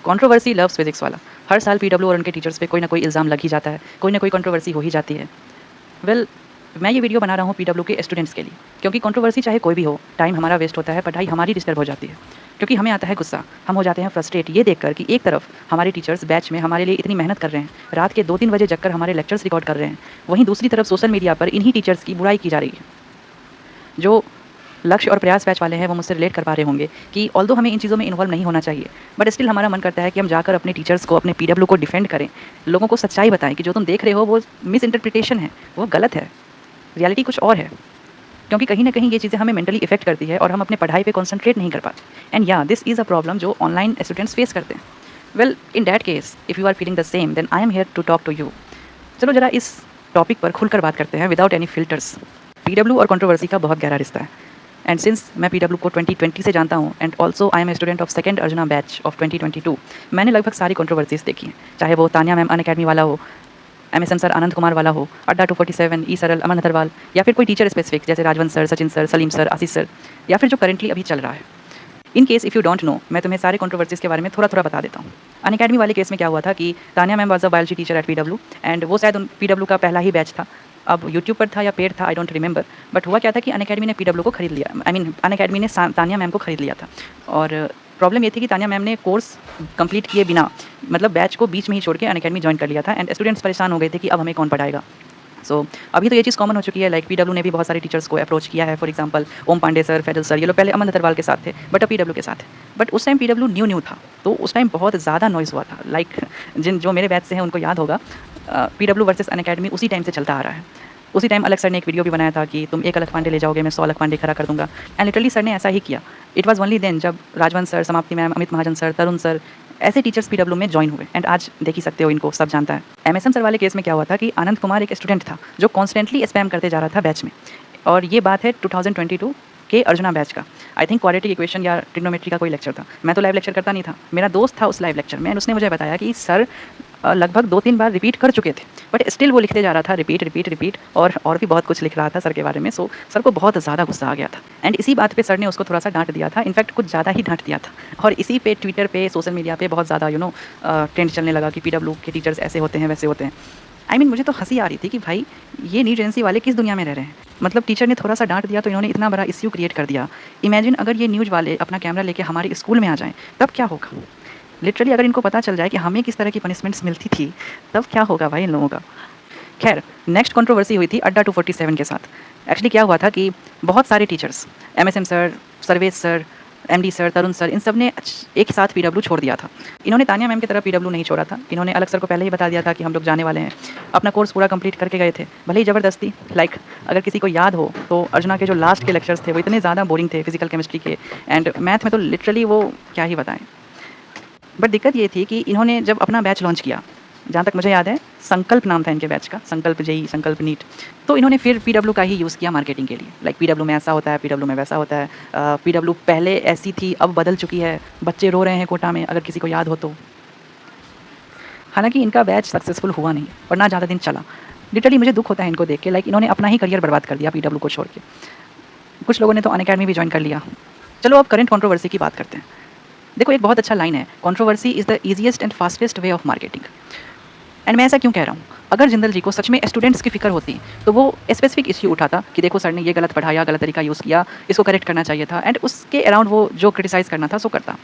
Controversy loves physics वाला। हर साल PW और उनके टीचर्स पे कोई ना कोई इल्ज़ाम लग ही जाता है, कोई ना कोई कंट्रोवर्सी हो ही जाती है। वेल मैं ये वीडियो बना रहा हूँ पीडब्ल्यू के स्टूडेंट्स के लिए, क्योंकि कंट्रोवर्सी चाहे कोई भी हो, टाइम हमारा वेस्ट होता है, पढ़ाई हमारी डिस्टर्ब हो जाती है। क्योंकि हमें आता है गुस्सा, हम हो जाते हैं फ्रस्ट्रेट ये देखकर कि एक तरफ हमारे टीचर्स बैच में हमारे लिए इतनी मेहनत कर रहे हैं, रात के 2-3 बजे जगकर हमारे लेक्चर्स रिकॉर्ड कर रहे हैं, वहीं दूसरी तरफ सोशल मीडिया पर इन्हीं टीचर्स की बुराई की जा रही है। जो लक्ष्य और प्रयास बैच वाले हैं वो मुझसे रिलेट कर पा रहे होंगे कि ऑल्दो हमें इन चीज़ों में इन्वॉल्व नहीं होना चाहिए, बट स्टिल हमारा मन करता है कि हम जाकर अपने टीचर्स को, अपने पीडब्ल्यू को डिफेंड करें, लोगों को सच्चाई बताएं कि जो तुम देख रहे हो वो मिस इंटरप्रिटेशन है, वो गलत है, रियलिटी कुछ और है। क्योंकि कहीं ना कहीं ये चीज़ें हमें मेंटली इफेक्ट करती है और हम अपने पढ़ाई पे कंसंट्रेट नहीं कर पाते। And yeah this is a problem जो ऑनलाइन स्टूडेंट्स फेस करते हैं। Well in that case if you are feeling the same then I am here to talk to you. चलो जरा इस टॉपिक पर खुलकर बात करते हैं विदाउट एनी फिल्टर्स। पीडब्ल्यू और कंट्रोवर्सी का बहुत गहरा रिश्ता है। एंड सिंस मैं पीडब्ल्यू को 2020 से जानता हूँ and also I am a student of second Arjuna batch of 2022, मैंने लगभग सारी कंट्रोवर्सीज देखी हैं, चाहे वो तानिया मैम अनअकैडमी वाला हो, MSM सर आनंद कुमार वाला हो, अड्डा 247, ई सरल, अमन अग्रवाल, या फिर कोई टीचर स्पेसिफिक जैसे Rajwant sir, Sachin sir, Salim sir, Ashish sir, या फिर जो करंटली अभी चल रहा है। In case if you don't know, मैं तुम्हें सारे कंट्रोवर्सीज के बारे में थोड़ा थोड़ा बता देता हूँ। अनअकैडमी वाले केस में क्या हुआ था कि Tania ma'am was a biology teacher at PW and वो शायद पीडब्ल्यू का पहला ही बैच था। अब यूट्यूब पर था या पेड था, आई डोंट रिमेंबर, बट हुआ क्या था कि अनअकैडमी ने पीडब्ल्यू को खरीद लिया, आई मीन अनअकैडमी ने तानिया मैम को खरीद लिया था। और प्रॉब्लम ये थी कि तानिया मैम ने कोर्स कंप्लीट किए बिना, मतलब बैच को बीच में ही छोड़ के अनअकैडमी ज्वाइन कर लिया था एंड स्टूडेंट्स परेशान हो गए थे कि अब हमें कौन पढ़ाएगा। सो अभी तो ये चीज़ कॉमन हो चुकी है, लाइक पीडब्ल्यू ने भी बहुत सारे टीचर्स को अप्रोच किया है। For example Om Pandey sir, Faisal sir, ये लोग पहले अमन अग्रवाल के साथ थे बट अब पीडब्ल्यू के साथ है। बट उस टाइम पीडब्ल्यू न्यू था, तो उस टाइम बहुत ज़्यादा नॉइज़ हुआ था। लाइक जो मेरे बैच से हैं उनको याद होगा, पीडब्ल्यू वर्सेस अनअकैडमी उसी टाइम से चलता आ रहा है। उसी टाइम अलग सर ने एक वीडियो भी बनाया था कि तुम एक अलग पांडे ले जाओगे, मैं 100 अलग पांडे खड़ा कर दूंगा। एंड लिटरली सर ने ऐसा ही किया। इट वाज ओनली देन जब राजवंत सर, समाप्ति मैम, अमित महाजन सर, तरुण सर, ऐसे टीचर्स पीडब्ल्यू में ज्वाइन हुए एंड आज देख ही सकते हो इनको, सब जानता है। MSM सर वाले केस में क्या हुआ था कि आनंद कुमार एक स्टूडेंट था जो कॉन्स्टेंटली स्पैम करते जा रहा था बैच में, और ये बात है 2022 के अर्जुना बैच का। आई थिंक क्वाड्रेटिक इक्वेशन या ट्रिग्नोमेट्री का कोई लेक्चर था। मैं तो लाइव लेक्चर करता नहीं था, मेरा दोस्त था उस लाइव लेक्चर में, उसने मुझे बताया कि सर लगभग 2-3 बार रिपीट कर चुके थे, बट स्टिल वो लिखते जा रहा था रिपीट रिपीट रिपीट, और भी बहुत कुछ लिख रहा था सर के बारे में। सो सर को बहुत ज़्यादा गुस्सा आ गया था एंड इसी बात पे सर ने उसको थोड़ा सा डांट दिया था, इनफैक्ट कुछ ज़्यादा ही डांट दिया था। और इसी पे ट्विटर पे, सोशल मीडिया पे बहुत ज़्यादा ट्रेंड चलने लगा कि पीडब्ल्यू के टीचर्स ऐसे होते हैं, वैसे होते हैं। आई मीन मुझे तो हंसी आ रही थी कि भाई ये नीट एजेंसी वाले किस दुनिया में रह रहे हैं। मतलब टीचर ने थोड़ा सा डांट दिया तो इन्होंने इतना बड़ा इश्यू क्रिएट कर दिया। इमेजिन अगर ये न्यूज़ वाले अपना कैमरा लेके हमारे स्कूल में आ जाएं, तब क्या होगा। लिटरली अगर इनको पता चल जाए कि हमें किस तरह की पनिशमेंट्स मिलती थी, तब क्या होगा भाई इन लोगों का। खैर नेक्स्ट कंट्रोवर्सी हुई थी अड्डा 247 के साथ। एक्चुअली क्या हुआ था कि बहुत सारे teachers, MSM sir, Sarvesh sir, MD sir, Tarun sir, इन सब ने एक साथ पीडब्ल्यू छोड़ दिया था। इन्होंने तानिया मैम की तरह पीडब्ल्यू नहीं छोड़ा था, इन्होंने अलग सर को पहले ही बता दिया था कि हम लोग जाने वाले हैं। अपना कोर्स पूरा कंप्लीट करके गए थे, भले ही ज़बरदस्ती। लाइक अगर किसी को याद हो तो अर्जुना के जो लास्ट के लेक्चर्स थे वो इतने ज़्यादा बोरिंग थे, फिजिकल केमिस्ट्री के एंड मैथ में तो लिटरली वो क्या ही बताएं। बट दिक्कत ये थी कि इन्होंने जब अपना बैच लॉन्च किया, जहाँ तक मुझे याद है संकल्प नाम था इनके बैच का, संकल्प जेई, संकल्प नीट, तो इन्होंने फिर पीडब्ल्यू का ही यूज़ किया मार्केटिंग के लिए। लाइक पीडब्ल्यू में ऐसा होता है, पीडब्ल्यू में वैसा होता है, पीडब्ल्यू पहले ऐसी थी अब बदल चुकी है, बच्चे रो रहे हैं कोटा में, अगर किसी को याद हो तो। हालांकि इनका बैच सक्सेसफुल हुआ नहीं और ना ज़्यादा दिन चला। लिटरली मुझे दुख होता है इनको देख के, लाइक इन्होंने अपना ही करियर बर्बाद कर दिया पीडब्ल्यू को छोड़ के। कुछ लोगों ने तो अनअकैडमी भी ज्वाइन कर लिया। चलो अब करंट कंट्रोवर्सी की बात करते हैं। देखो एक बहुत अच्छा लाइन है, controversy is the easiest and fastest way of marketing. And मैं ऐसा क्यों कह रहा हूँ, अगर जिंदल जी को सच में स्टूडेंट्स की फिक्र होती तो वो स्पेसिफिक इश्यू उठाता कि देखो सर ने ये गलत पढ़ाया, गलत तरीका यूज़ किया, इसको करेक्ट करना चाहिए था, एंड उसके अराउंड वो जो क्रिटिसाइज़ करना था सो करता।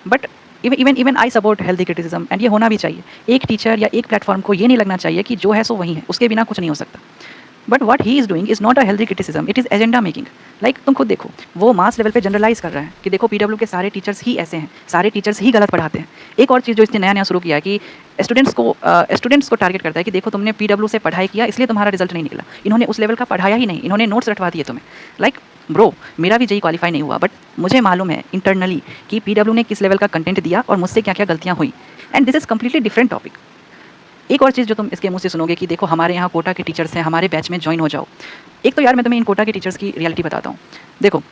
But even I support healthy criticism and ये होना भी चाहिए। एक टीचर या एक प्लेटफॉर्म को ये नहीं लगना चाहिए कि जो है सो वही है, उसके बिना कुछ नहीं हो सकता। But what he is doing is not a healthy criticism, it is agenda making. Like तुम खुद देखो, वो मास लेवल पे जनरलाइज कर रहा है कि देखो पीडब्ल्यू के सारे टीचर्स ही ऐसे हैं, सारे टीचर्स ही गलत पढ़ाते हैं। एक और चीज़ जो इसने नया नया शुरू किया है कि स्टूडेंट्स को टारगेट करता है कि देखो तुमने पीडब्ल्यू से पढ़ाई किया इसलिए तुम्हारा रिजल्ट नहीं निकला, इन्होंने उस लेवल का पढ़ाया ही नहीं, इन्होंने नोट्स रटवा दिए तुम्हें। लाइक ब्रो, मेरा भी जेई क्वालिफाई नहीं हुआ, बट मुझे मालूम है इंटरनली कि पीडब्ल्यू ने किस लेवल का कंटेंट दिया और मुझसे क्या क्या गलतियाँ हुई, and this is completely different topic. एक और चीज़ जो तुम इसके मुँह से सुनोगे कि देखो हमारे यहाँ कोटा के टीचर्स हैं, हमारे बैच में ज्वाइन हो जाओ। एक तो यार मैं तुम्हें इन कोटा के टीचर्स की रियलिटी बताता हूँ। देखो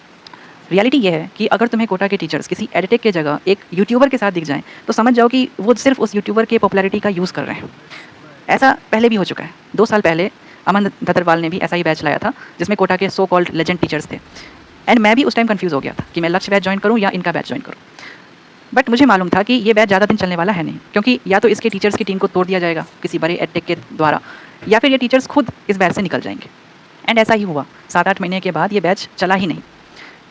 रियलिटी ये है कि अगर तुम्हें कोटा के टीचर्स किसी एडिटेक के जगह एक यूट्यूबर के साथ दिख जाएं तो समझ जाओ कि वो सिर्फ उस यूट्यूबर के पॉपुलैरिटी का यूज़ कर रहे हैं। ऐसा पहले भी हो चुका है। 2 साल पहले अमन धतरवाल ने भी ऐसा ही बैच लाया था जिसमें कोटा के सो कॉल्ड लेजेंड टीचर्स थे, एंड मैं भी उस टाइम कंफ्यूज हो गया था कि मैं लक्ष्य बैच ज्वाइन करूँ या इनका बैच ज्वाइन करूँ। बट मुझे मालूम था कि ये बैच ज़्यादा दिन चलने वाला है नहीं, क्योंकि या तो इसके टीचर्स की टीम को तोड़ दिया जाएगा किसी बड़े एडटेक के द्वारा, या फिर ये टीचर्स खुद इस बैच से निकल जाएंगे। एंड ऐसा ही हुआ। 7-8 महीने के बाद ये बैच चला ही नहीं।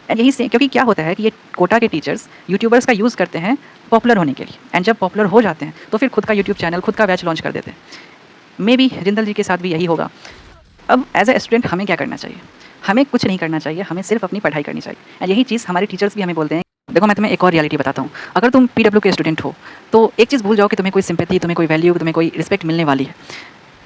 एंड यहीं से, क्योंकि क्या होता है कि ये कोटा के टीचर्स यूट्यूबर्स का यूज़ करते हैं पॉपुलर होने के लिए, एंड जब पॉपुलर हो जाते हैं तो फिर खुद का यूट्यूब चैनल, खुद का बैच लॉन्च कर देते हैं। मे बी जिंदल जी के साथ भी यही होगा। अब एज ए स्टूडेंट हमें क्या करना चाहिए? हमें कुछ नहीं करना चाहिए, हमें सिर्फ अपनी पढ़ाई करनी चाहिए। एंड यही चीज़ हमारे टीचर्स भी हमें बोलते हैं। देखो, मैं तुम्हें एक और रियलिटी बताता हूँ। अगर तुम पीडब्ल्यू के स्टूडेंट हो तो एक चीज़ भूल जाओ कि तुम्हें कोई सिंपैथी, तुम्हें कोई वैल्यू, तुम्हें कोई रिस्पेक्ट मिलने वाली है।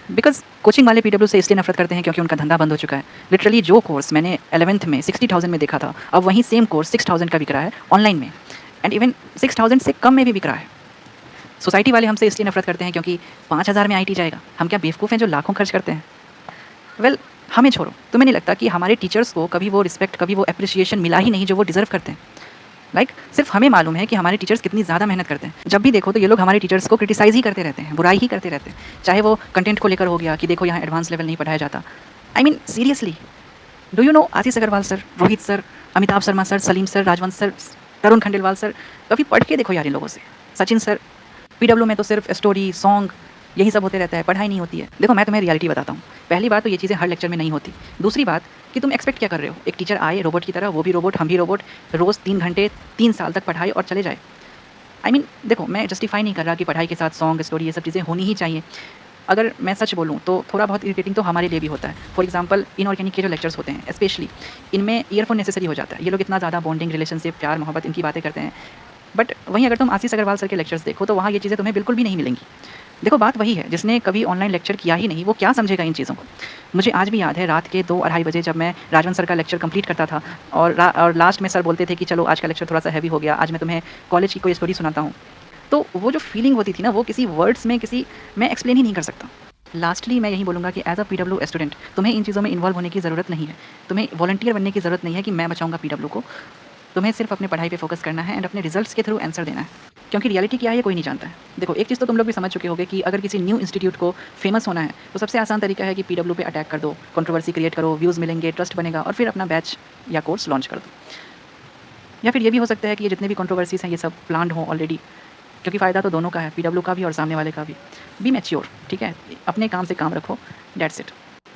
बिकॉज कोचिंग वाले पीडब्ल्यू से इसलिए नफरत करते हैं क्योंकि उनका धंधा बंद हो चुका है। लिटरली जो कोर्स मैंने 11th में 60,000 में देखा था, अब वहीं सेम कोर्स 6,000 का बिक रहा है ऑनलाइन में, एंड इवन 6,000 से कम में भी बिक रहा है। सोसाइटी वाले हमसे इसलिए नफरत करते हैं क्योंकि 5,000 में आईटी जाएगा। हम क्या बेवकूफ़ हैं जो लाखों खर्च करते हैं? वेल, हमें छोड़ो। तुम्हें नहीं लगता कि हमारे टीचर्स को कभी वो रिस्पेक्ट, कभी वो अप्रिसिएशन मिला ही नहीं जो वो डिज़र्व करते हैं? सिर्फ हमें मालूम है कि हमारे टीचर्स कितनी ज़्यादा मेहनत करते हैं। जब भी देखो तो ये लोग हमारे टीचर्स को क्रिटिसाइज़ ही करते रहते हैं, बुराई ही करते रहते हैं। चाहे वो कंटेंट को लेकर हो गया कि देखो यहाँ एडवांस लेवल नहीं पढ़ाया जाता। I mean seriously, do you know Ashish Agarwal sir, Rohit sir, Amitabh Sharma sir, Salim sir, Rajvansh sir, Tarun Khandelwal sir, कभी पढ़ के देखो यार इन लोगों से। सचिन सर, पीडब्ल्यू में तो सिर्फ स्टोरी, सॉन्ग, यही सब होते रहता है, पढ़ाई नहीं होती है। देखो, मैं तुम्हें रियलिटी बताता हूँ। पहली बात तो ये चीज़ें हर लेक्चर में नहीं होती। दूसरी बात कि तुम एक्सपेक्ट क्या कर रहे हो? एक टीचर आए रोबोट की तरह, वो भी रोबोट, हम भी रोबोट, रोज़ 3 घंटे 3 साल तक पढ़ाए और चले जाए। आई मीन देखो, मैं जस्टिफाई नहीं कर रहा कि पढ़ाई के साथ सॉन्ग, स्टोरी, ये सब चीज़ें होनी ही चाहिए। अगर मैं सच बोलूँ तो थोड़ा बहुत इरिटेटिंग तो हमारे लिए भी होता है। फॉर एग्जांपल, इनऑर्गेनिक के जो लेक्चर्स होते हैं स्पेशली, इनमें ईयरफोन नेसेसरी हो जाता है। ये लोग इतना ज़्यादा बॉन्डिंग, रिलेशनशिप, प्यार, मोहब्बत, इनकी बातें करते हैं। बट वहीं अगर तुम आशीष अग्रवाल सर के लेक्चर्स देखो तो वहाँ ये चीज़ें तुम्हें बिल्कुल भी नहीं मिलेंगी। देखो, बात वही है, जिसने कभी ऑनलाइन लेक्चर किया ही नहीं वो क्या समझेगा इन चीज़ों को। मुझे आज भी याद है रात के 2-2:30 बजे जब मैं राजवंश सर का लेक्चर कंप्लीट करता था और लास्ट में सर बोलते थे कि चलो आज का लेक्चर थोड़ा सा हैवी हो गया, आज मैं तुम्हें कॉलेज की कोई स्टोरी सुनाता हूँ। तो वो जो फीलिंग होती थी ना, वो किसी वर्ड्स में, मैं एक्सप्लेन ही नहीं कर सकता। लास्टली मैं यही बोलूँगा कि एज अ पीडब्ल्यू स्टूडेंट तुम्हें इन चीज़ों में इन्वॉल्व होने की ज़रूरत नहीं है। तुम्हें वॉलंटियर बनने की ज़रूरत नहीं है कि मैं बचाऊँगा पीडब्ल्यू को। तुम्हें सिर्फ अपने पढ़ाई पे फोकस करना है एंड अपने रिजल्ट्स के थ्रू आंसर देना है, क्योंकि रियलिटी क्या है ये कोई नहीं जानता है। देखो, एक चीज़ तो तुम लोग भी समझ चुके होगे कि अगर किसी न्यू इंस्टीट्यूट को फेमस होना है तो सबसे आसान तरीका है कि पीडब्ल्यू पे अटैक कर दो, कंट्रोवर्सी क्रिएट करो, व्यूज़ मिलेंगे, ट्रस्ट बनेगा और फिर अपना बैच या कोर्स लॉन्च कर दो। या फिर ये भी हो सकता है कि ये जितने भी कंट्रोवर्सीज हैं ये सब प्लान्ड हो ऑलरेडी, क्योंकि फ़ायदा तो दोनों का है, पीडब्ल्यू का भी और सामने वाले का भी। बी मैच्योर, ठीक है, अपने काम से काम रखो, दैट्स इट।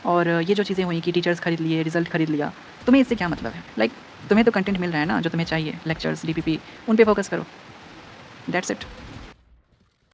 और ये जो चीज़ें हुई कि टीचर्स खरीद लिए, रिजल्ट खरीद लिया, तुम्हें इससे क्या मतलब है? तुम्हें तो कंटेंट मिल रहा है ना जो तुम्हें चाहिए, लेक्चर्स, डीपीपी, उन पे फोकस करो, दैट्स इट।